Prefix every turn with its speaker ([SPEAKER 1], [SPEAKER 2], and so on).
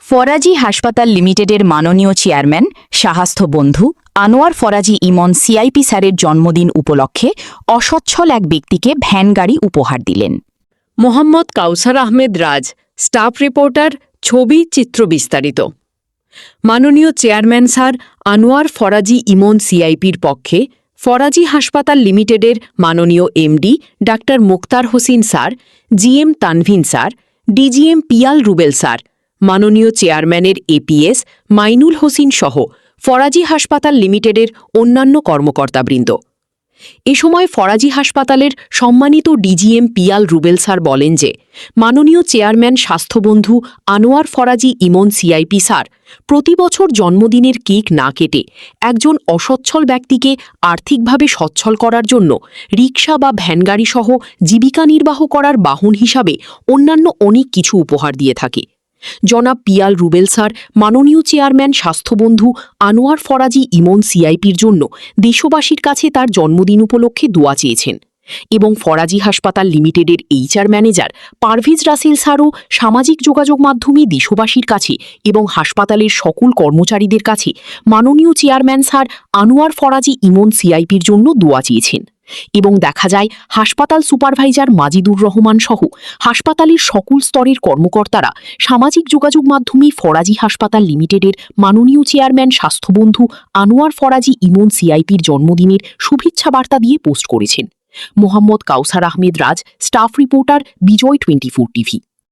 [SPEAKER 1] ফরাজি হাসপাতাল লিমিটেডের মাননীয় চেয়ারম্যান স্বাস্থ্য বন্ধু আনোয়ার ফরাজি ইমন সিআইপি স্যারের জন্মদিন উপলক্ষে অসচ্ছল এক ব্যক্তিকে ভ্যান গাড়ি উপহার দিলেন।
[SPEAKER 2] মোহাম্মদ কাউসার আহমেদ রাজ, স্টাফ রিপোর্টার, ছবি চিত্র বিস্তারিত। মাননীয় চেয়ারম্যান স্যার আনোয়ার ফরাজি ইমন সিআইপির পক্ষে ফরাজি হাসপাতাল লিমিটেডের মাননীয় এমডি ডাক্তার Mukhtar Hossain sir, GM Tanvin sir, DGM Piyal Rubel sir, মাননীয় চেয়ারম্যানের এপিএস মাইনুল হোসেন সহ ফরাজি হাসপাতাল লিমিটেডের অন্যান্য কর্মকর্তাবৃন্দ। এ সময় ফরাজি হাসপাতালের সম্মানিত ডিজিএম পিয়াল রুবেল স্যার বলেন যে মাননীয় চেয়ারম্যান স্বাস্থ্যবন্ধু আনোয়ার ফরাজি ইমন সিআইপি স্যার প্রতি বছর জন্মদিনের কেক না কেটে একজন অসচ্ছল ব্যক্তিকে আর্থিকভাবে সচ্ছল করার জন্য রিকশা বা ভ্যানগাড়ি সহ জীবিকা নির্বাহ করার বাহন হিসাবে অন্যান্য অনেক কিছু উপহার দিয়ে থাকে। জনাব পিয়াল রুবেল স্যার মাননীয় চেয়ারম্যান স্বাস্থ্যবন্ধু আনোয়ার ফরাজি ইমন সিআইপির জন্য দেশবাসীর কাছে তার জন্মদিন উপলক্ষে দোয়া চেয়েছেন এবং ফরাজি হাসপাতাল লিমিটেডের এইচআর ম্যানেজার পারভেজ রাসেল স্যারও সামাজিক যোগাযোগ মাধ্যমে দেশবাসীর কাছে এবং হাসপাতালের সকল কর্মচারীদের কাছে মাননীয় চেয়ারম্যান স্যার আনোয়ার ফরাজি ইমন সিআইপির জন্য দোয়া চেয়েছেন এবং দেখা যায় হাসপাতাল সুপারভাইজার মাজিদুর রহমান সহ হাসপাতালের সকল স্তরের কর্মকর্তারা সামাজিক যোগাযোগ মাধ্যমে ফরাজি হাসপাতাল লিমিটেডের মাননীয় চেয়ারম্যান স্বাস্থ্যবন্ধু আনোয়ার ফরাজি ইমন সিআইপির জন্মদিনের শুভেচ্ছা বার্তা দিয়ে পোস্ট করেছেন। মোহাম্মদ কাউসার আহমেদ রাজ, স্টাফ রিপোর্টার, বিজয় 24 টিভি।